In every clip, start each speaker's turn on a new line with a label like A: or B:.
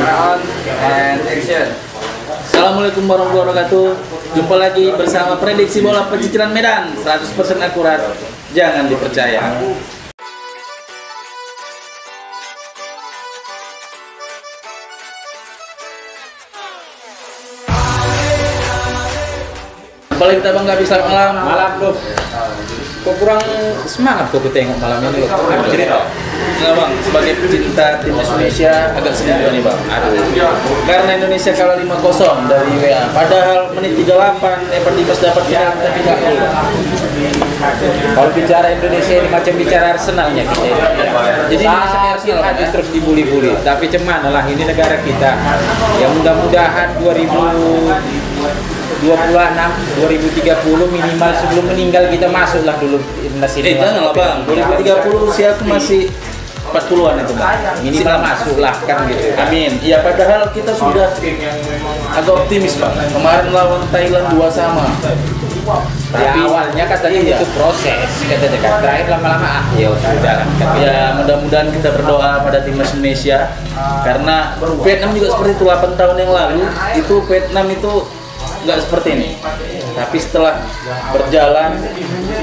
A: On and action.
B: Assalamualaikum warahmatullahi wabarakatuh. Jumpa lagi bersama prediksi bola pecicilan Medan 100% akurat. Jangan dipercaya. Kembali kita Bang Gabi, selamat malam.
A: Malam bro. Kok kurang semangat kok tengok malam ini loh. Cerita.
B: Enggak Bang, sebagai pecinta timnas Indonesia agak sedih juga nih Bang. Karena Indonesia kalah 5-0 dari WA. Padahal menit 38 Evan Dimas dapat penalti tapi nggak gol.
A: Kalau bicara Indonesia ini macam bicara Arsenalnya kita. Jadi Arsenal aja terus dibully-bully. Tapi cuman lah ini negara kita. Ya mudah-mudahan 2030 minimal sebelum meninggal kita masuklah dulu timnas ini.
B: Jangan lah Bang, 2030 usia aku masih 40-an itu Bang.
A: Minimal masuklah kan gitu.
B: Amin. Iya, padahal kita sudah agak optimis Bang. Kemarin lawan Thailand 2-2.
A: Tapi awalnya katanya itu proses, katanya kan terakhir lama-lama ya sudah kan.
B: Ya mudah-mudahan kita berdoa pada timnas Indonesia karena Vietnam juga seperti itu 8 tahun yang lalu itu Vietnam itu nggak seperti ini. Tapi setelah berjalan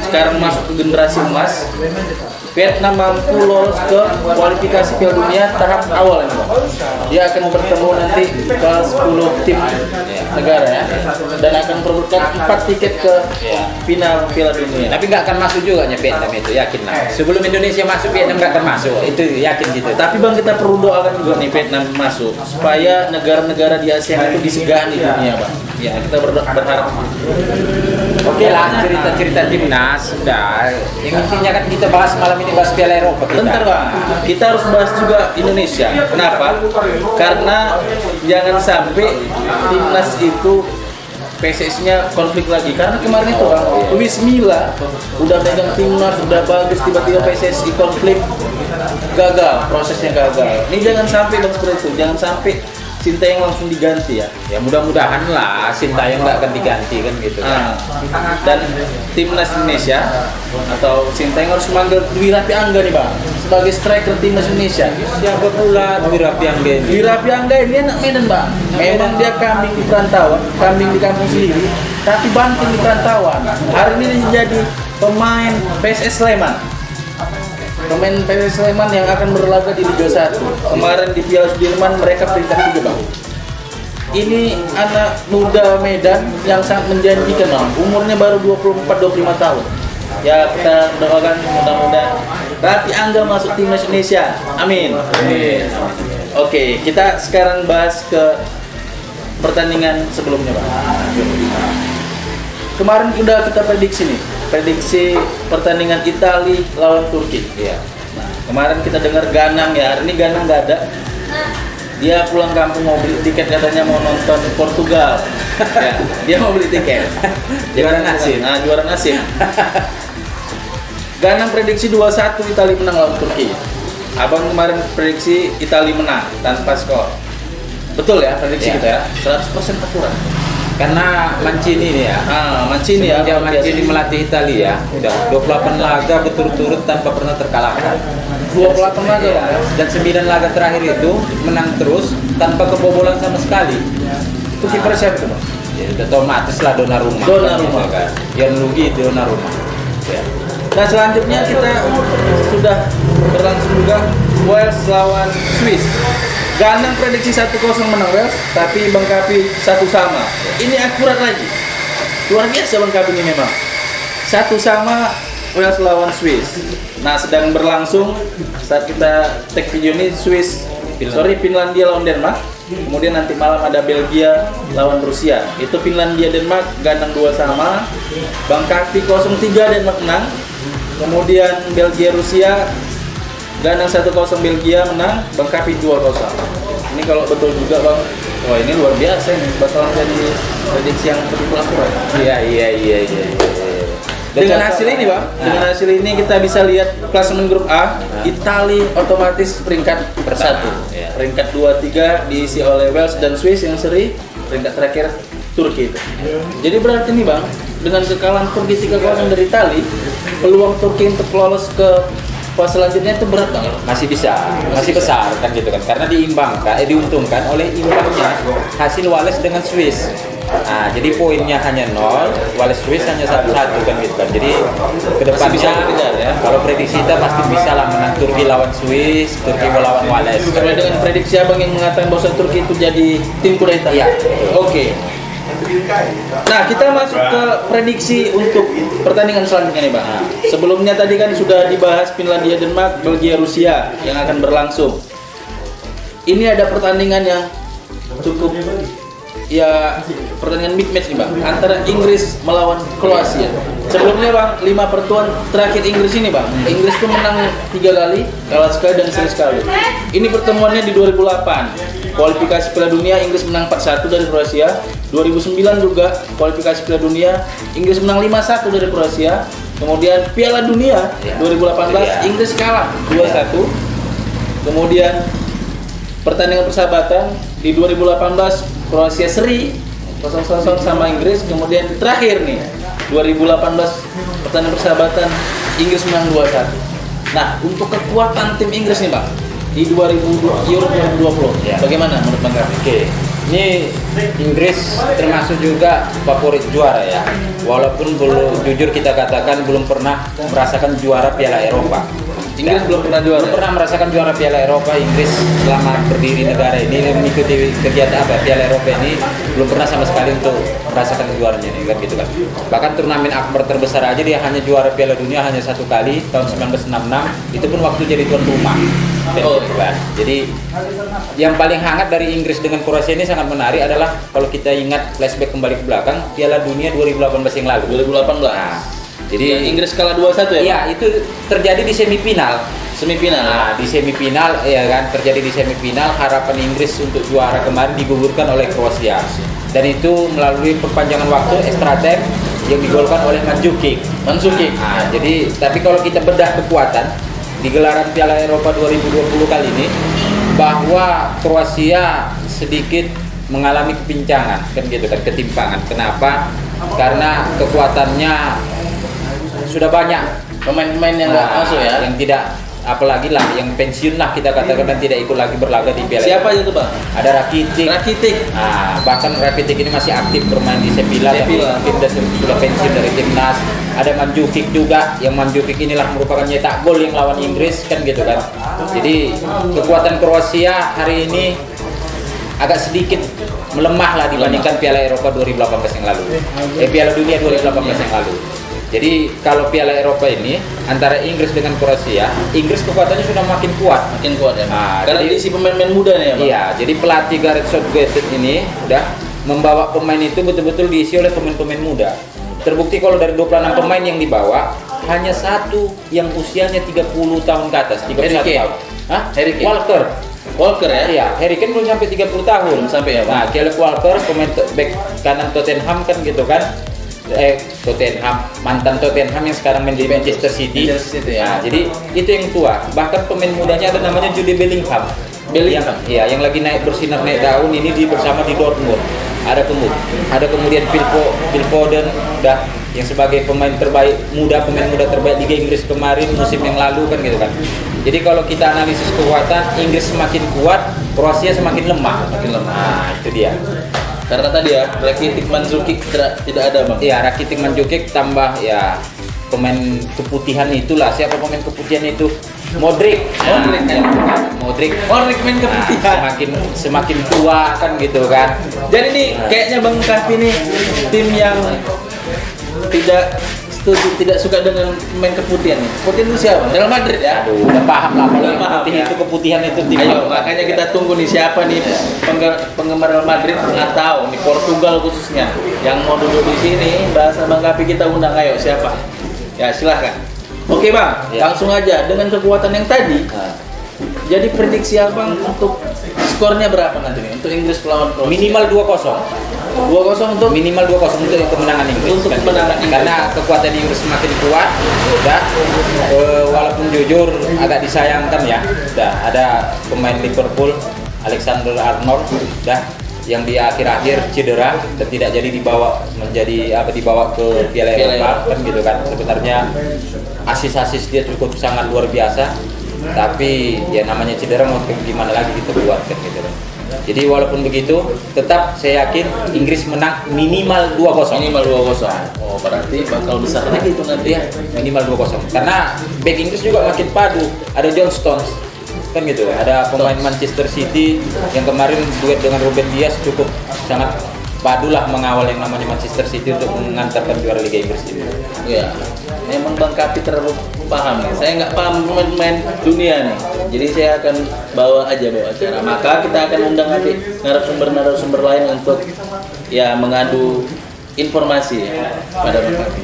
B: sekarang masuk ke generasi emas, Vietnam mampu lolos ke kualifikasi Piala Dunia tahap awal ini Bang. Dia akan bertemu nanti ke 10 tim negara ya, dan akan memperebutkan 4 tiket ke final Piala Dunia.
A: Tapi nggak akan masuk juga nya Vietnam itu, yakin lah. Sebelum Indonesia masuk Vietnam nggak akan masuk, itu yakin gitu.
B: Tapi Bang, kita perlu doakan juga nih Vietnam masuk supaya negara-negara di ASEAN itu disegani dunia Bang. Ya kita berharap.
A: Oke lah, cerita-cerita timnas sudah. Yang intinya kan kita bahas malam ini bahas Piala Eropa kita.
B: Bentar Bang, kita harus bahas juga Indonesia. Kenapa? Karena jangan sampai timnas itu PSS-nya konflik lagi. Karena kemarin itu Bang, Luis Milla udah megang timnas, udah bagus, tiba-tiba PSSI konflik, gagal, prosesnya gagal. Ini jangan sampai Bang seperti itu, jangan sampai Sintayong langsung diganti ya.
A: Ya mudah-mudahan lah Sintayong nggak akan diganti kan gitu.
B: Dan timnas Indonesia atau Sintayong harus manggil Dwi Rapi Angga nih Bang sebagai striker timnas Indonesia.
A: Siapa pula Dwi Rapi Angga?
B: Dwi Rapi Angga ini anak Medan Bang. Memang dia kambing di perantauan, kambing di kampung sendiri, tapi banting di perantauan. Hari ini dia jadi pemain PSS Sleman. Pemain PSS Sleman yang akan berlaga di Liga 1. Kemarin di Piala Sudirman mereka peringkat 3 Bang. Ini anak muda Medan yang sangat menjanjikan Bang. Umurnya baru 24-25 tahun. Ya kita doakan mudah-mudahan Rapi Angga masuk timnas Indonesia. Amin. Amin. Oke, kita sekarang bahas ke pertandingan sebelumnya Bang. Kemarin udah kita prediksi pertandingan Italia lawan Turki.
A: Iya.
B: Nah, kemarin kita dengar Ganang ya, hari ini Ganang nggak ada. Dia pulang kampung mau beli tiket, katanya mau nonton Portugal. Ya, dia mau beli tiket.
A: Juara nasib.
B: Nah, juara nasib. Ganang prediksi 2-1 Italia menang lawan Turki. Abang kemarin prediksi Italia menang tanpa skor. Betul ya prediksi kita ya? 100% akurat.
A: Karena Mancini nih ya.
B: Mancini ya.
A: Mancini melatih Italia, udah 28 laga berturut-turut tanpa pernah terkalahkan.
B: 28 laga ya.
A: Dan 9 laga terakhir itu menang terus tanpa kebobolan sama sekali.
B: Itu kiper siapa tuh Bang?
A: Ya udah otomatis lah Donnarumma.
B: Donnarumma
A: kan. Yang rugi Donnarumma. Ya.
B: Nah selanjutnya kita sudah berlangsung juga Wales lawan Swiss. Ganang prediksi 1-0 menang Wales, tapi Bang Kapi 1 sama. Ini akurat lagi. Luar biasa Bang Kapi ini memang. 1 sama Wales lawan Swiss. Nah sedang berlangsung saat kita take video ini Finlandia lawan Denmark. Kemudian nanti malam ada Belgia lawan Rusia. Itu Finlandia Denmark, Ganang 2 sama. Bang Kapi 0-3 Denmark menang. Kemudian Belgia Rusia, Ganang 1-0 Belgia menang, Bang Kapi 2-0. Ini kalau betul juga Bang, wah ini luar biasa ini, bakalan jadi prediksi yang betul akurat.
A: Iya.
B: Dengan hasil ini Bang, dengan hasil ini kita bisa lihat klasemen grup A, Italia otomatis peringkat bersatu. Peringkat 2-3 diisi oleh Wales dan Swiss yang seri, peringkat terakhir Turki itu. Jadi berarti nih Bang, dengan kekalahan Turki 3-0 dari Italia, peluang Turki untuk lolos ke fase selanjutnya itu berat banget.
A: Masih bisa, masih besar kan gitu kan, karena diuntungkan oleh imbangnya hasil Wales dengan Swiss. Nah, jadi poinnya hanya 0, Wales Swiss hanya 1-1 kan gitu kan. Jadi kedepannya
B: bisa dikejar, ya.
A: Kalau prediksi kita pasti bisa lah menang Turki lawan Swiss, Turki melawan Wales.
B: Sesuai dengan prediksi abang yang mengatakan bahwa Turki itu jadi tim kuda hitam.
A: Iya.
B: Oke. Nah, kita masuk ke prediksi untuk pertandingan selanjutnya nih Bang. Sebelumnya tadi kan sudah dibahas Finlandia, Denmark, Belgia, Rusia yang akan berlangsung. Ini ada pertandingan yang cukup, ya, pertandingan big match nih Bang, antara Inggris melawan Kroasia. Sebelumnya Bang, 5 pertemuan terakhir Inggris ini Bang, Inggris tuh menang 3 kali, kalah sekali dan seri sekali. Ini pertemuannya di 2008. Kualifikasi Piala Dunia Inggris menang 4-1 dari Kroasia. 2009 juga kualifikasi Piala Dunia Inggris menang 5-1 dari Kroasia. Kemudian Piala Dunia 2018 Inggris kalah 2-1. Kemudian pertandingan persahabatan di 2018 Kroasia seri 0-0 sama Inggris. Kemudian terakhir nih 2018 pertandingan persahabatan Inggris menang 2-1. Nah, untuk kekuatan tim Inggris nih Bang di Euro 2020 bagaimana menurut Bang Raffi?
A: Oke, ini Inggris termasuk juga favorit juara ya. Walaupun jujur kita katakan belum pernah merasakan juara Piala Eropa.
B: Inggris belum pernah juara.
A: Belum pernah merasakan juara Piala Eropa. Inggris selama berdiri negara ini mengikuti kegiatan Piala Eropa ini belum pernah sama sekali untuk merasakan juaranya nih kan gitu kan. Bahkan turnamen akbar terbesar aja dia hanya juara Piala Dunia hanya 1 kali tahun 1966. Itu pun waktu jadi tuan rumah. Gitu kan. Jadi yang paling hangat dari Inggris dengan Kroasia ini sangat menarik adalah kalau kita ingat flashback kembali ke belakang Piala Dunia 2018 yang lalu.
B: 2018.
A: Nah, jadi
B: yang Inggris kalah 2-1 ya?
A: Iya, itu terjadi di semifinal.
B: Nah,
A: di semifinal ya kan, terjadi di semifinal. Harapan Inggris untuk juara kemarin digugurkan oleh Kroasia. Dan itu melalui perpanjangan waktu extra time yang digolkan oleh Mandzukic. Nah, jadi tapi kalau kita bedah kekuatan di gelaran Piala Eropa 2020 kali ini, bahwa Kroasia sedikit mengalami kepincangan kan gitu kan, ketimpangan. Kenapa? Karena kekuatannya sudah banyak
B: pemain-pemain yang nggak masuk ya,
A: yang tidak, apalagi lah yang pensiun lah kita katakan dan tidak ikut lagi berlaga di Piala.
B: Siapa itu Bang?
A: Ada Rakitic. Nah, bahkan Rakitic ini masih aktif bermain di Sevilla. Sudah pensiun dari timnas. Ada Mandzukic juga, yang Mandzukic inilah merupakan nyetak gol yang lawan Inggris kan gitu kan. Jadi kekuatan Kroasia hari ini agak sedikit melemah lah dibandingkan Piala Eropa 2018 yang lalu. Piala Dunia 2018 yang lalu. Jadi kalau Piala Eropa ini antara Inggris dengan Kroasia, Inggris kekuatannya sudah makin kuat
B: ya.
A: Nah,
B: karena diisi pemain-pemain muda nih ya Bang.
A: Iya, jadi pelatih Gareth Southgate ini udah membawa pemain itu betul-betul diisi oleh pemain-pemain muda. Terbukti kalau dari 26 pemain yang dibawa hanya satu yang usianya 30 tahun ke atas, 31 tahun.
B: Harry Kane. Walker ya?
A: Iya, Harry Kane belum sampai 30 tahun.
B: Belum sampai ya, Bang.
A: Nah, Kyle Walker pemain back kanan Tottenham kan gitu kan. Mantan Tottenham yang sekarang main di Manchester City.
B: Ya.
A: Nah, jadi itu yang tua. Bahkan pemain mudanya ada namanya Jude Bellingham. Yang lagi naik bersinar naik daun ini bersama di Dortmund. Ada kemudian Phil Foden yang sebagai pemain muda terbaik Liga Inggris kemarin musim yang lalu kan gitu kan. Jadi kalau kita analisis kekuatan, Inggris semakin kuat, Kroasia semakin lemah. Nah, itu dia.
B: Karena tadi ya Rakitic, Mandzukic tidak ada Bang.
A: Iya, Rakitic, Mandzukic tambah ya pemain keputihan itulah. Siapa pemain keputihan itu? Modric main keputihan. Semakin tua kan gitu kan.
B: Jadi nih kayaknya Bang Raffi nih tim yang tidak suka dengan pemain keputihan nih. Keputihan itu siapa? Real Madrid ya?
A: Aduh, udah paham lah kalau putih itu keputihan itu tim.
B: Ayo, makanya kita tunggu nih siapa nih penggemar Real Madrid atau di Portugal khususnya yang mau duduk di sini bahasa Bang Raffi kita undang. Ayo siapa? Ya silahkan. Oke Bang, langsung aja dengan kekuatan yang tadi. Jadi prediksi Abang untuk skornya berapa nanti nih untuk Inggris melawan Kroasia?
A: Minimal 2-0.
B: 2-0 untuk
A: minimal 2-0 untuk kemenangan Inggris.
B: Untuk kemenangan Inggris.
A: Karena kekuatan Inggris semakin kuat. Walaupun jujur agak disayangkan ya. Ada pemain Liverpool Alexander Arnold yang di akhir-akhir cedera dan tidak jadi dibawa ke Piala Eropa kan gitu kan. Sebenarnya asis dia cukup sangat luar biasa, tapi ya namanya cedera mau gimana lagi kita buat kan gitu kan. Jadi walaupun begitu tetap saya yakin Inggris menang minimal 2-0.
B: Minimal 2-0. Oh, berarti bakal besar lagi itu nanti ya.
A: Minimal 2-0. Karena back Inggris juga makin padu. Ada John Stones kan gitu. Ada pemain Manchester City yang kemarin duet dengan Ruben Dias cukup sangat padulah mengawal yang namanya Manchester City untuk mengantarkan juara Liga Inggris ini.
B: Ya, memang Bang Kapi terlalu paham nih. Saya nggak paham pemain dunia nih. Jadi saya akan bawa acara. Maka kita akan undang nanti narasumber lain untuk ya mengadu informasi ya, pada Bang Kapi.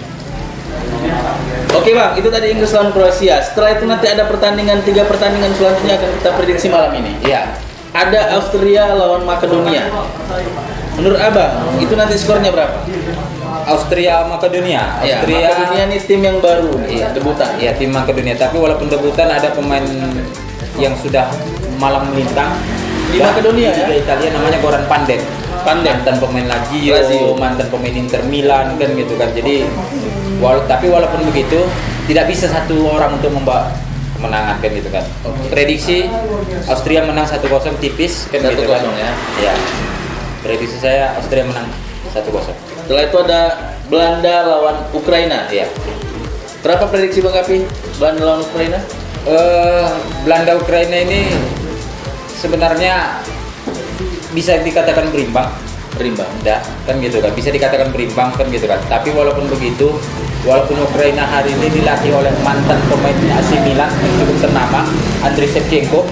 B: Oke Bang, itu tadi Inggris lawan Kroasia. Setelah itu nanti ada 3 pertandingan selanjutnya akan kita prediksi malam ini.
A: Iya.
B: Ada Austria lawan Makedonia. Menurut Abang, itu nanti skornya berapa?
A: Austria Makedonia.
B: Ya, Makedonia ini tim yang baru, debutan.
A: Iya, tim Makedonia. Tapi walaupun debutan ada pemain yang sudah malang melintang
B: di Makedonia ya.
A: Italia namanya Goran Pandev. Mantan pemain Lazio, mantan pemain Inter Milan kan gitu kan. Jadi tapi walaupun begitu tidak bisa satu orang untuk membawa kemenangan kan gitu kan. Prediksi Austria menang 1-0 tipis kan gitu kan
B: ya.
A: Iya. Prediksi saya Austria menang 1-0.
B: Setelah itu ada Belanda lawan Ukraina.
A: Iya.
B: Berapa prediksi Bang Kapi? Belanda lawan Ukraina?
A: Belanda Ukraina ini sebenarnya bisa dikatakan berimbang, ya, kan gitu kan. Bisa dikatakan berimbang kan gitu kan. Tapi walaupun begitu, walaupun Ukraina hari ini dilatih oleh mantan pemain AC Milan yang cukup ternama, Andriy Shevchenko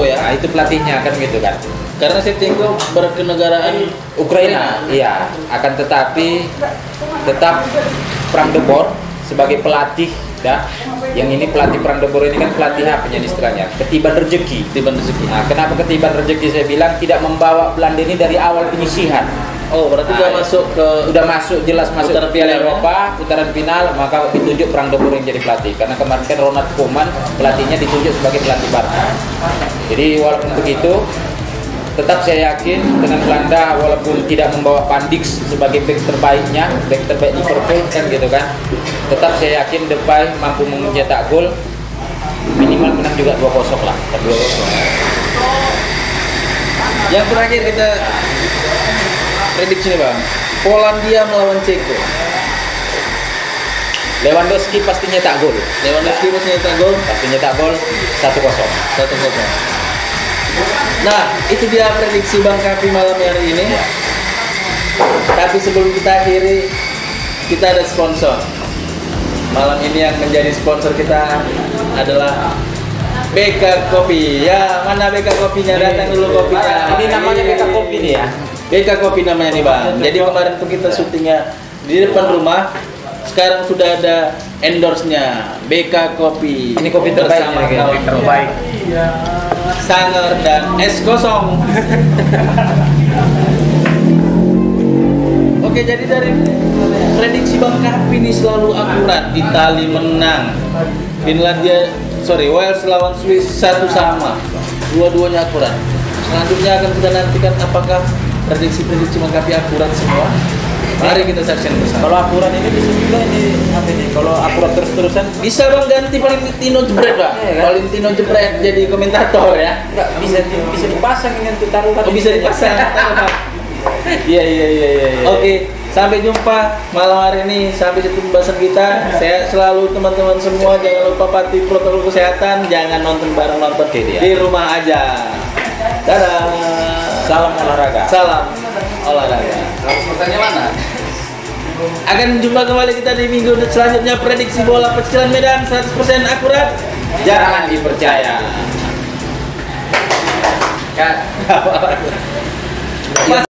A: ya. Nah, itu pelatihnya kan gitu kan.
B: Karena Shevchenko berkenegaraan
A: Ukraina. Iya, akan tetapi tetap Frank de Boer sebagai pelatih, ya. Yang ini pelatih Frank de Boer ini kan pelatih apa nya istilahnya? Ketiban rezeki. Nah, kenapa ketiban rezeki saya bilang tidak membawa Belanda ini dari awal penyisihan.
B: Oh, berarti
A: udah masuk jelas masuk ke Piala Eropa, putaran final, maka ditunjuk Frank de Boer yang jadi pelatih. Karena kemarin kan Ronald Koeman pelatihnya ditunjuk sebagai pelatih Barca. Jadi walaupun begitu, tetap saya yakin dengan Belanda walaupun tidak membawa Van Dijk sebagai back terbaik Liverpool kan gitu kan, tetap saya yakin Depay mampu mencetak gol, minimal menang juga 2-0 lah. 2-0.
B: Yang terakhir kita prediksi nih Bang, Polandia melawan Ceko.
A: Lewandowski pasti nyetak gol.
B: Pasti
A: nyetak gol 1-0.
B: Nah, itu dia prediksi Bang Kapi malam hari ini. Tapi sebelum kita akhiri, kita ada sponsor. Malam ini yang menjadi sponsor kita adalah BK Kopi. Ya, mana BK Kopinya? Datang dulu kopinya.
A: Ini namanya BK Kopi nih ya.
B: BK Kopi namanya nih Bang. Jadi kemarin tuh kita syutingnya di depan rumah. Sekarang sudah ada endorse-nya BK Kopi.
A: Ini kopi terbaik,
B: kopi terbaik. Sanger dan es kosong. Oke, jadi dari prediksi Bang Kapi ini selalu akurat. Italia menang, Wales lawan Swiss 1-1. Dua-duanya akurat. Selanjutnya akan kita nantikan apakah prediksi-prediksi Bang Kapi akurat semua. Mari kita saksikan bersama.
A: Kalau akurat ini bisa juga ini kalau akurat terus-terusan
B: bisa Bang ganti Valentino Jebret Bang. Valentino Jebret jadi komentator ya.
A: Enggak bisa dipasang ini untuk taruhan.
B: Oh, bisa dipasang. Iya. Oke, sampai jumpa malam hari ini. Sampai jumpa pembahasan kita. Saya selalu teman-teman semua jangan lupa patuhi protokol kesehatan, jangan nonton bareng di rumah aja. Dadah.
A: Salam olahraga.
B: Pertanyaan mana? Akan jumpa kembali kita di minggu selanjutnya. Prediksi bola pecilan Medan 100% akurat, jangan dipercaya.